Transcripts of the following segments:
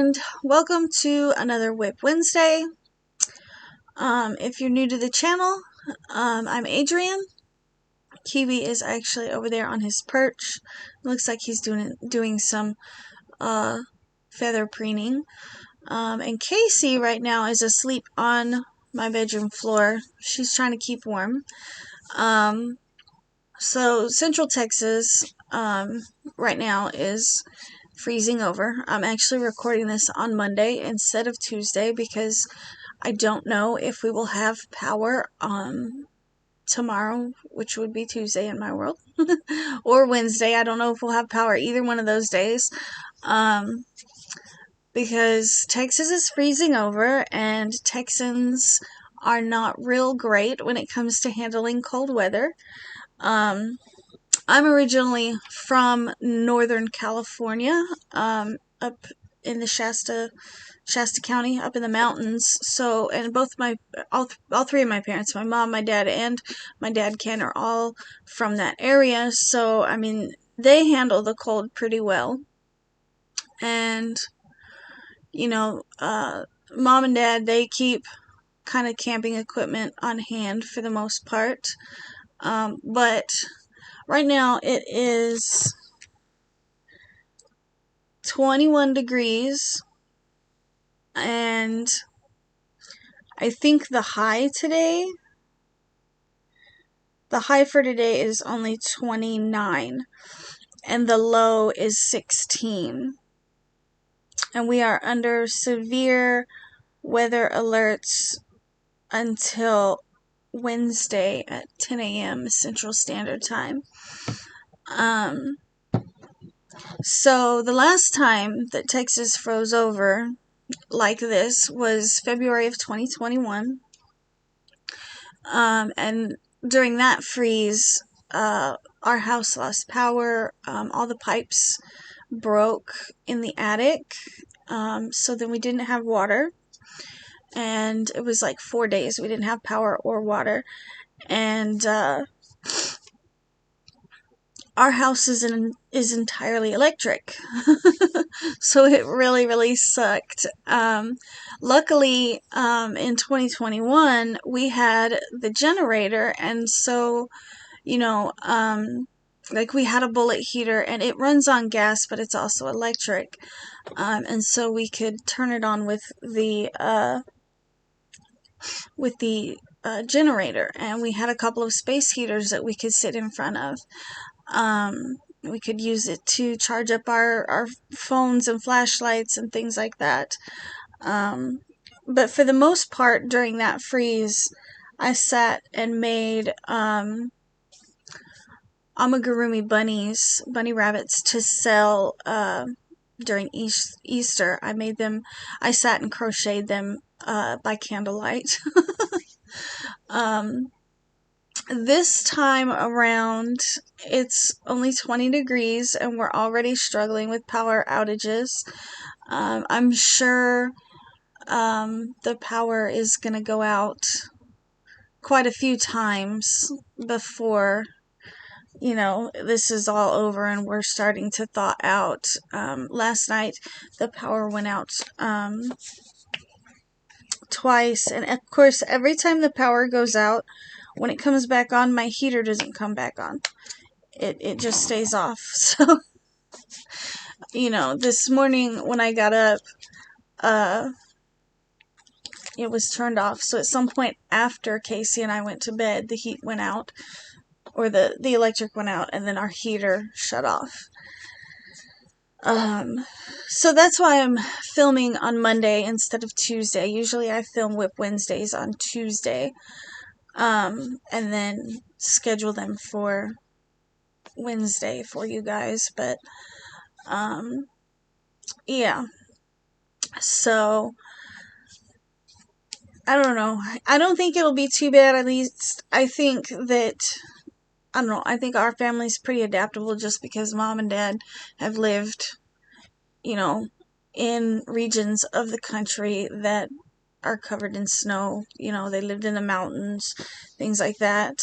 and welcome to another WIP Wednesday. If you're new to the channel, I'm Adrian. Kiwi is actually over there on his perch. Looks like he's doing some feather preening. And Casey right now is asleep on my bedroom floor. She's trying to keep warm. So Central Texas right now is freezing over. I'm actually recording this on Monday instead of Tuesday because I don't know if we will have power tomorrow, which would be Tuesday in my world, or Wednesday. I don't know if we'll have power either one of those days, because Texas is freezing over and Texans are not real great when it comes to handling cold weather. I'm originally from Northern California, up in the Shasta County, up in the mountains. So, and all three of my parents, my mom, my dad, and my dad Ken, are all from that area. So, I mean, they handle the cold pretty well. And, you know, mom and dad, they keep kind of camping equipment on hand for the most part. But right now it is 21 degrees, and I think the high for today is only 29, and the low is 16. And we are under severe weather alerts until Wednesday at 10 a.m. Central Standard Time. So the last time that Texas froze over like this was February of 2021. And during that freeze, our house lost power. All the pipes broke in the attic. So then we didn't have water. And it was like 4 days we didn't have power or water. And our house is entirely electric. So it really sucked. Luckily, in 2021, we had the generator, and so, you know, like we had a bullet heater, and it runs on gas, but it's also electric. And so we could turn it on with the generator, and we had a couple of space heaters that we could sit in front of. We could use it to charge up our phones and flashlights and things like that. But for the most part, during that freeze, I sat and made amigurumi bunny rabbits to sell during Easter. I sat and crocheted them by candlelight. This time around, it's only 20 degrees and we're already struggling with power outages. I'm sure the power is going to go out quite a few times before, you know, this is all over and we're starting to thaw out. Last night the power went out twice, and of course every time the power goes out, when it comes back on, my heater doesn't come back on. It just stays off. So, you know, this morning when I got up, it was turned off. So at some point after Casey and I went to bed, the heat went out, or the electric went out, and then our heater shut off. So that's why I'm filming on Monday instead of Tuesday. Usually I film WIP Wednesdays on Tuesday. And then schedule them for Wednesday for you guys, but, yeah, so, I don't know, I don't think it'll be too bad. At least, I think that, I don't know, I think our family's pretty adaptable just because mom and dad have lived, you know, in regions of the country that are covered in snow. You know, they lived in the mountains, things like that.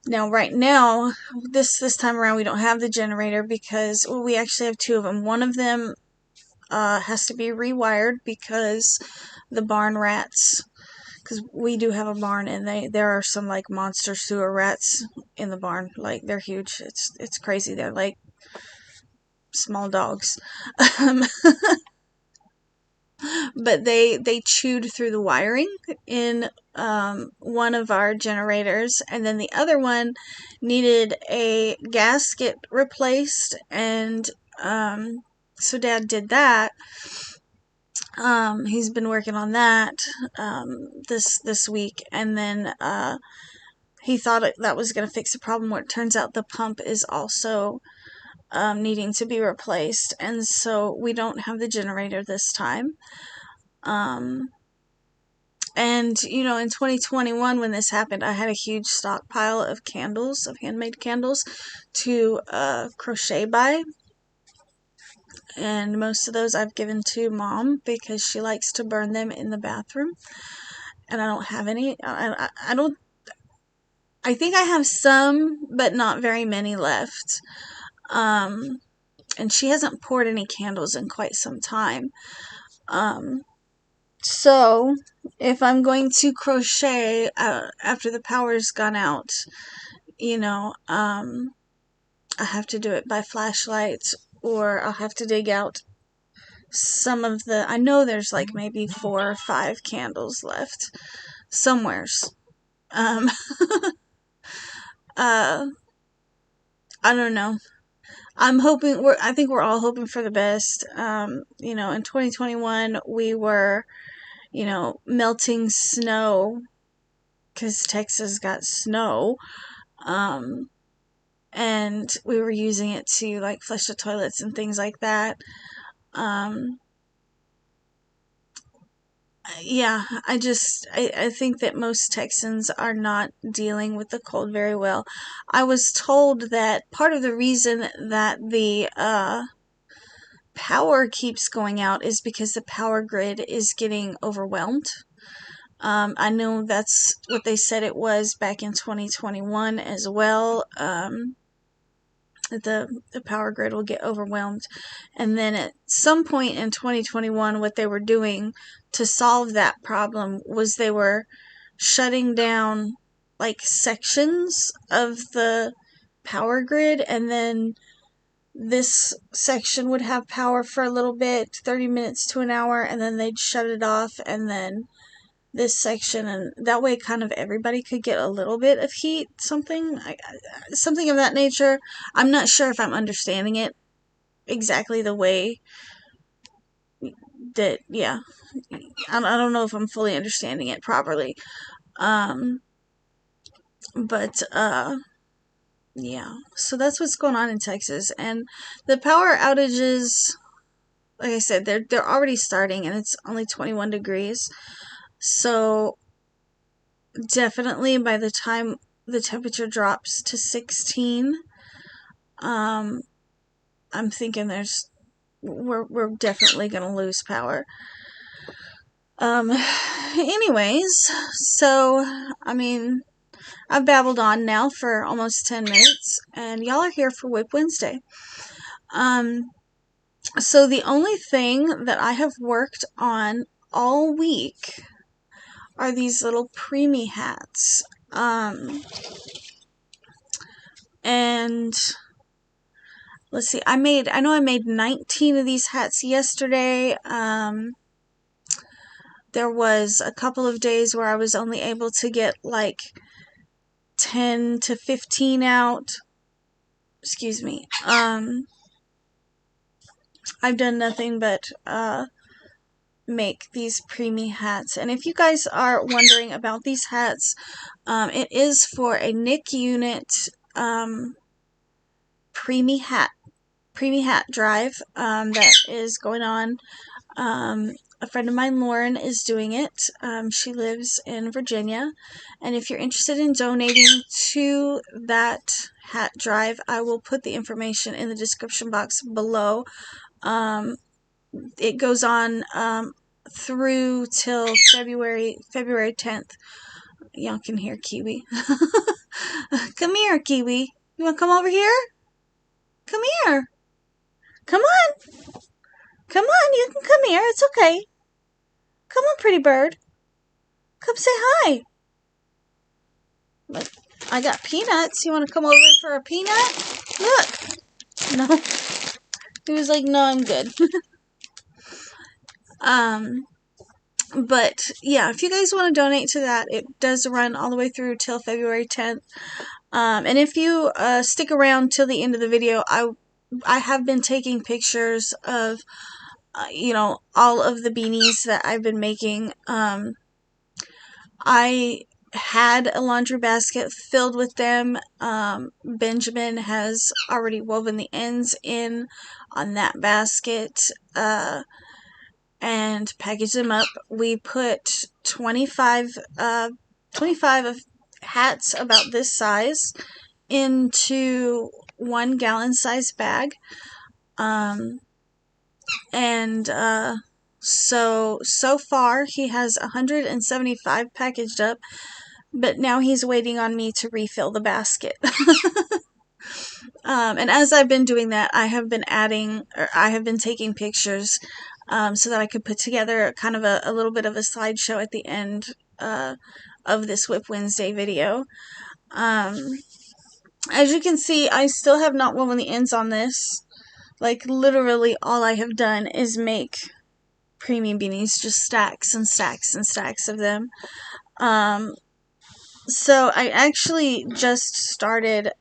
Now, right now, this time around, we don't have the generator because, well, we actually have two of them. One of them has to be rewired because the barn rats, because we do have a barn, and there are some like monster sewer rats in the barn. Like, they're huge. It's crazy. They're like small dogs. But they chewed through the wiring in one of our generators, and then the other one needed a gasket replaced, and so Dad did that. He's been working on that this week, and then he thought that was going to fix the problem, where it turns out the pump is also needing to be replaced, and so we don't have the generator this time. And, you know, in 2021, when this happened, I had a huge stockpile of candles, of handmade candles, to crochet by. And most of those I've given to Mom because she likes to burn them in the bathroom. And I don't have any. I don't. I think I have some, but not very many left. And she hasn't poured any candles in quite some time. So, if I'm going to crochet after the power's gone out, you know, I have to do it by flashlight, or I'll have to dig out some of the, I know there's like maybe 4 or 5 candles left somewheres. I don't know. I think we're all hoping for the best. You know, in 2021, we were, you know, melting snow because Texas got snow. And we were using it to like flush the toilets and things like that. Yeah, I think that most Texans are not dealing with the cold very well. I was told that part of the reason that the power keeps going out is because the power grid is getting overwhelmed. I know that's what they said it was back in 2021 as well. The power grid will get overwhelmed. And then at some point in 2021, what they were doing to solve that problem was they were shutting down like sections of the power grid, and then this section would have power for a little bit, 30 minutes to an hour, and then they'd shut it off, and then this section, and that way kind of everybody could get a little bit of heat, something of that nature. I'm not sure if I'm understanding it exactly the way that, yeah, I don't know if I'm fully understanding it properly. But yeah, so that's what's going on in Texas, and the power outages, like I said, they're already starting, and it's only 21 degrees. So definitely by the time the temperature drops to 16, I'm thinking we're definitely gonna lose power. Anyways, so I mean, I've babbled on now for almost 10 minutes, and y'all are here for WIP Wednesday. So the only thing that I have worked on all week are these little preemie hats. And let's see, I know I made 19 of these hats yesterday. There was a couple of days where I was only able to get like 10 to 15 out. Excuse me. I've done nothing but make these preemie hats. And if you guys are wondering about these hats, it is for a Nick Unit preemie hat drive that is going on. A friend of mine, Lauren, is doing it. She lives in Virginia, and if you're interested in donating to that hat drive, I will put the information in the description box below. It goes on through till February 10th. Y'all can hear Kiwi. Come here, Kiwi. You want to come over here? Come here. Come on. Come on, you can come here. It's okay. Come on, pretty bird. Come say hi. Look, I got peanuts. You want to come over for a peanut? Look. No. He was like, no, I'm good. But yeah, if you guys want to donate to that, it does run all the way through till February 10th. And if you stick around till the end of the video, I have been taking pictures of, you know, all of the beanies that I've been making. I had a laundry basket filled with them. Benjamin has already woven the ends in on that basket and packaged them up. We put 25 of hats about this size into 1 gallon size bag. So far he has 175 packaged up, but now he's waiting on me to refill the basket. And as I've been doing that, I have been taking pictures so that I could put together kind of a little bit of a slideshow at the end of this WIP Wednesday video. As you can see, I still have not woven the ends on this. Like, literally all I have done is make preemie beanies, just stacks and stacks and stacks of them. So I actually just started,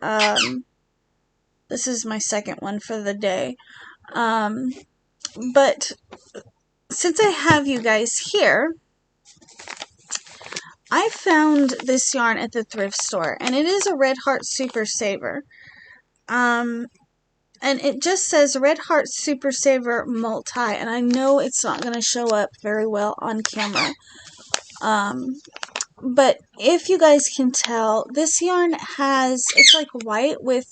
this is my second one for the day. But since I have you guys here, I found this yarn at the thrift store, and it is a Red Heart Super Saver. And it just says Red Heart Super Saver Multi, and I know it's not going to show up very well on camera. But if you guys can tell, this yarn it's like white with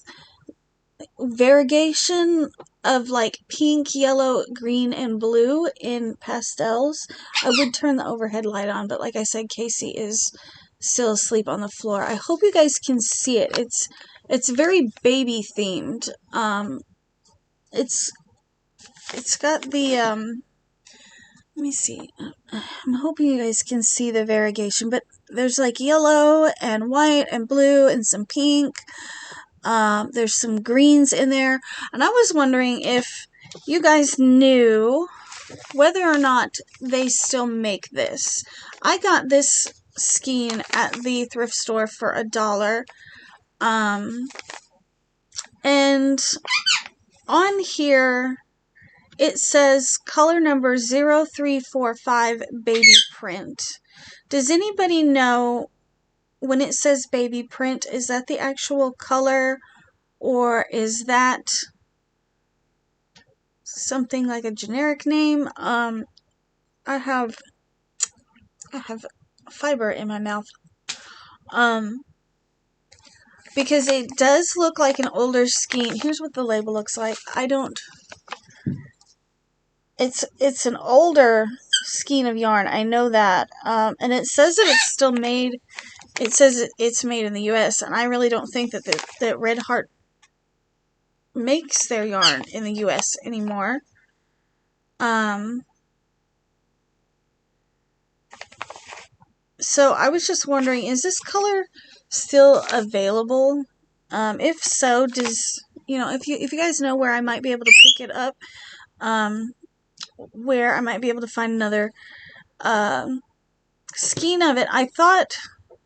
variegation of like pink, yellow, green, and blue in pastels. I would turn the overhead light on, but like I said, Casey is still asleep on the floor. I hope you guys can see it. It's very baby themed. It's got the let me see. I'm hoping you guys can see the variegation, but there's like yellow and white and blue and some pink. There's some greens in there, and I was wondering if you guys knew whether or not they still make this. I got this skein at the thrift store for $1. And on here it says color number 0345 baby print. Does anybody know when it says baby print, is that the actual color, or is that something like a generic name? I have fiber in my mouth. Because it does look like an older skein. Here's what the label looks like. It's an older skein of yarn. I know that. And it says that it's still made. It says it's made in the U.S. and I really don't think that Red Heart makes their yarn in the U.S. anymore. So I was just wondering, is this color still available? If so, if you guys know where I might be able to pick it up, where I might be able to find another skein of it. I thought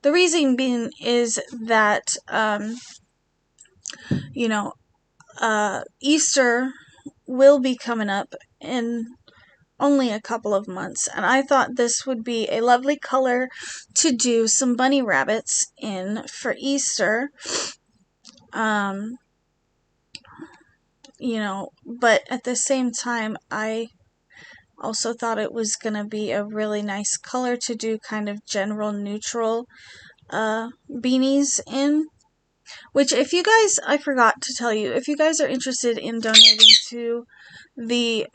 the reason being is that Easter will be coming up in only a couple of months, and I thought this would be a lovely color to do some bunny rabbits in for Easter. But at the same time, I also thought it was going to be a really nice color to do kind of general neutral beanies in. Which, if you guys, I forgot to tell you, if you guys are interested in donating to the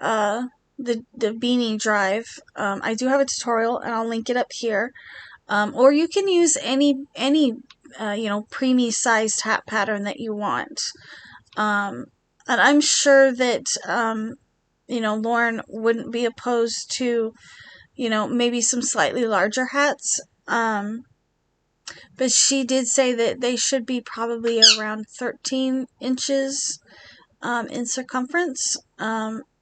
beanie drive, I do have a tutorial, and I'll link it up here. Or you can use any preemie sized hat pattern that you want. And I'm sure that Lauren wouldn't be opposed to, maybe some slightly larger hats. But she did say that they should be probably around 13 inches in circumference.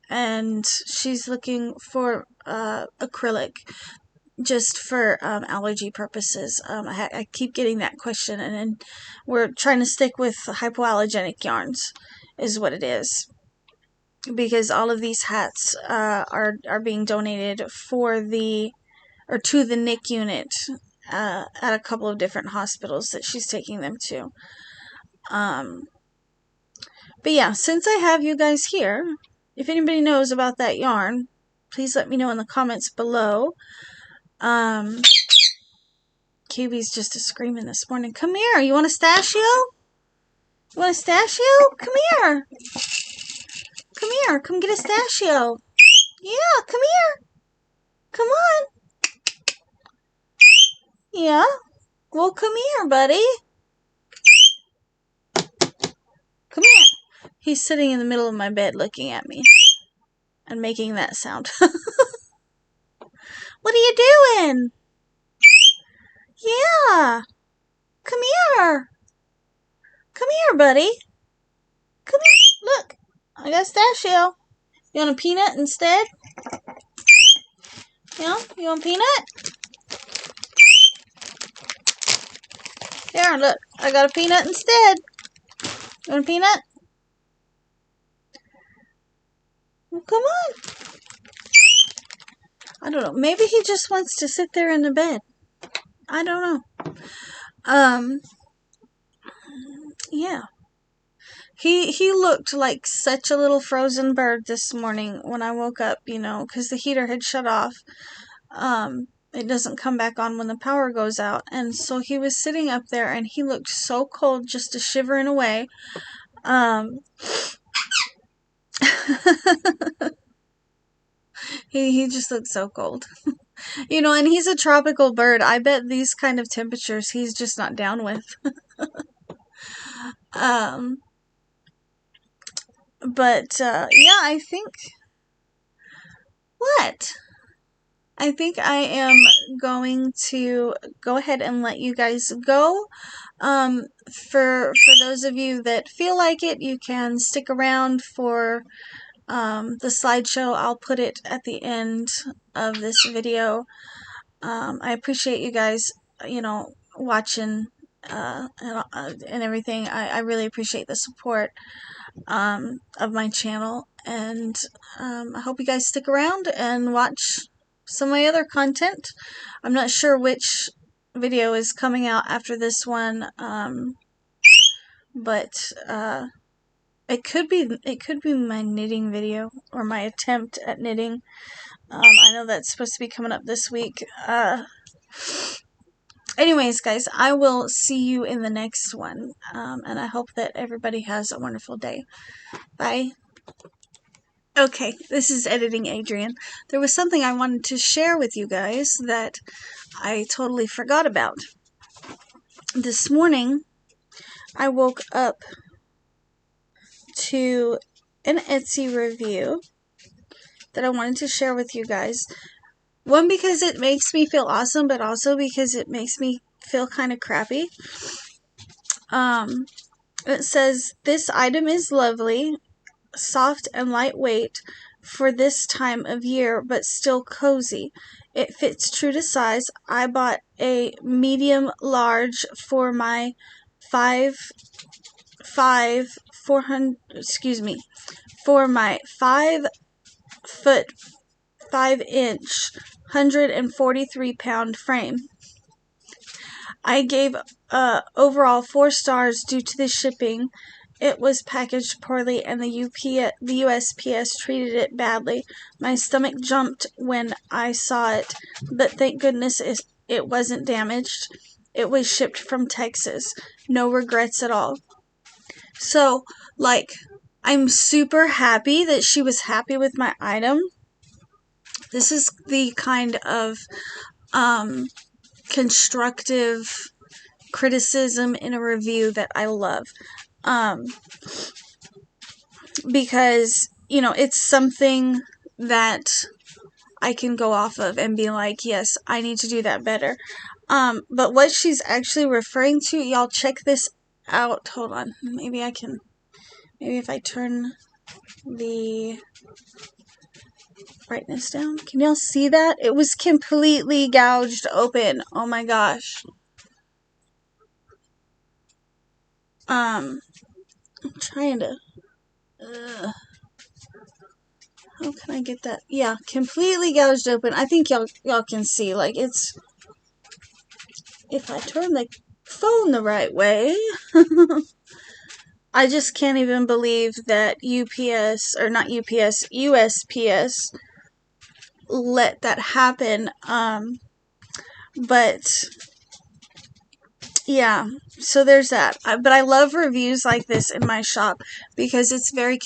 And she's looking for acrylic just for allergy purposes. I keep getting that question, and we're trying to stick with hypoallergenic yarns is what it is, because all of these hats are being donated to the NIC unit at a couple of different hospitals that she's taking them to. But yeah, since I have you guys here, if anybody knows about that yarn, please let me know in the comments below. Kiwi's just screaming this morning. Come here. You want a stashio? You want a stashio? Come here. Come here. Come get a stashio. Yeah, come here. Come on. Yeah. Well, come here, buddy. Come here. He's sitting in the middle of my bed looking at me and making that sound. What are you doing? Yeah. Come here. Come here, buddy. Come here. Look. I got stashio. You want a peanut instead? Yeah? You want a peanut? Here, look. I got a peanut instead. You want a peanut? Well, come on. I don't know. Maybe he just wants to sit there in the bed. I don't know. Yeah. He looked like such a little frozen bird this morning when I woke up, because the heater had shut off. It doesn't come back on when the power goes out. And so he was sitting up there and he looked so cold, just a shivering away. He just looked so cold. And he's a tropical bird. I bet these kind of temperatures he's just not down with. But yeah, I think I am going to go ahead and let you guys go. For those of you that feel like it, you can stick around for the slideshow. I'll put it at the end of this video. I appreciate you guys, watching and everything. I really appreciate the support of my channel, and I hope you guys stick around and watch some of my other content. I'm not sure which video is coming out after this one, but it could be my knitting video, or my attempt at knitting. I know that's supposed to be coming up this week. Anyways, guys, I will see you in the next one, and I hope that everybody has a wonderful day. Bye. Okay, this is Editing Adrian. There was something I wanted to share with you guys that I totally forgot about. This morning, I woke up to an Etsy review that I wanted to share with you guys. One, because it makes me feel awesome, but also because it makes me feel kind of crappy. It says, "This item is lovely, soft and lightweight for this time of year, but still cozy. It fits true to size. I bought a medium large for my 5 foot 5 inch 143 pound frame. I gave overall 4 stars due to the shipping. It was packaged poorly and the USPS treated it badly. My stomach jumped when I saw it, but thank goodness it wasn't damaged. It was shipped from Texas. No regrets at all." So, I'm super happy that she was happy with my item. This is the kind of constructive criticism in a review that I love. Because you know, it's something that I can go off of and be like, yes, I need to do that better. But what she's actually referring to, y'all check this out. Hold on. Maybe if I turn the brightness down. Can y'all see that? It was completely gouged open. Oh my gosh. I'm trying to, how can I get that? Yeah, completely gouged open. I think y'all can see, like, it's, if I turn the phone the right way, I just can't even believe that UPS, or not UPS, USPS let that happen. But yeah, so there's that. But I love reviews like this in my shop because it's very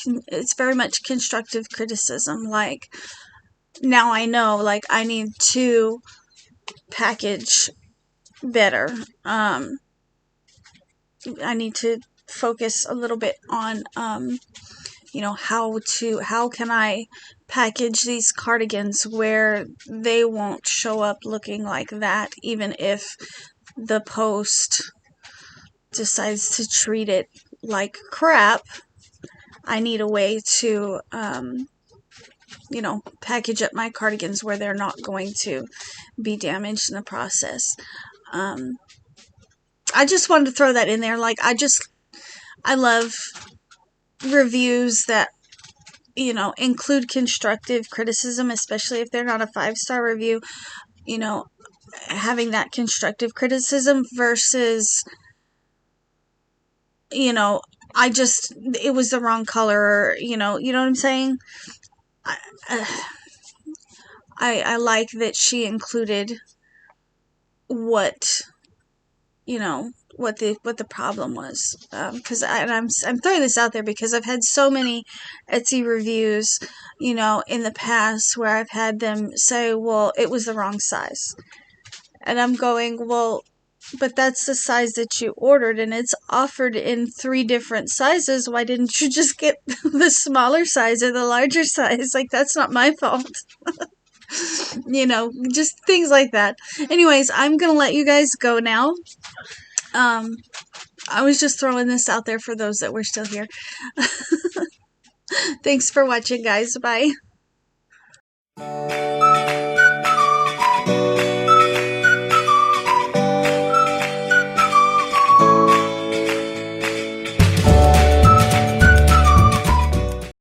much constructive criticism. Like, now I know, like, I need to package better. I need to focus a little bit on, you know, how can I package these cardigans where they won't show up looking like that, even if the post decides to treat it like crap. I need a way to, you know, package up my cardigans where they're not going to be damaged in the process. I just wanted to throw that in there. Like, I love reviews that, you know, include constructive criticism, especially if they're not a 5-star review. You know, having that constructive criticism versus, you know, it was the wrong color, you know what I'm saying? I like that she included what, you know, what the problem was. Because I'm throwing this out there because I've had so many Etsy reviews, you know, in the past where I've had them say, well, it was the wrong size. And I'm going, well, but that's the size that you ordered and it's offered in 3 different sizes. Why didn't you just get the smaller size or the larger size? Like, that's not my fault. You know, just things like that. Anyways, I'm gonna let you guys go now. I was just throwing this out there for those that were still here. Thanks for watching, guys. Bye.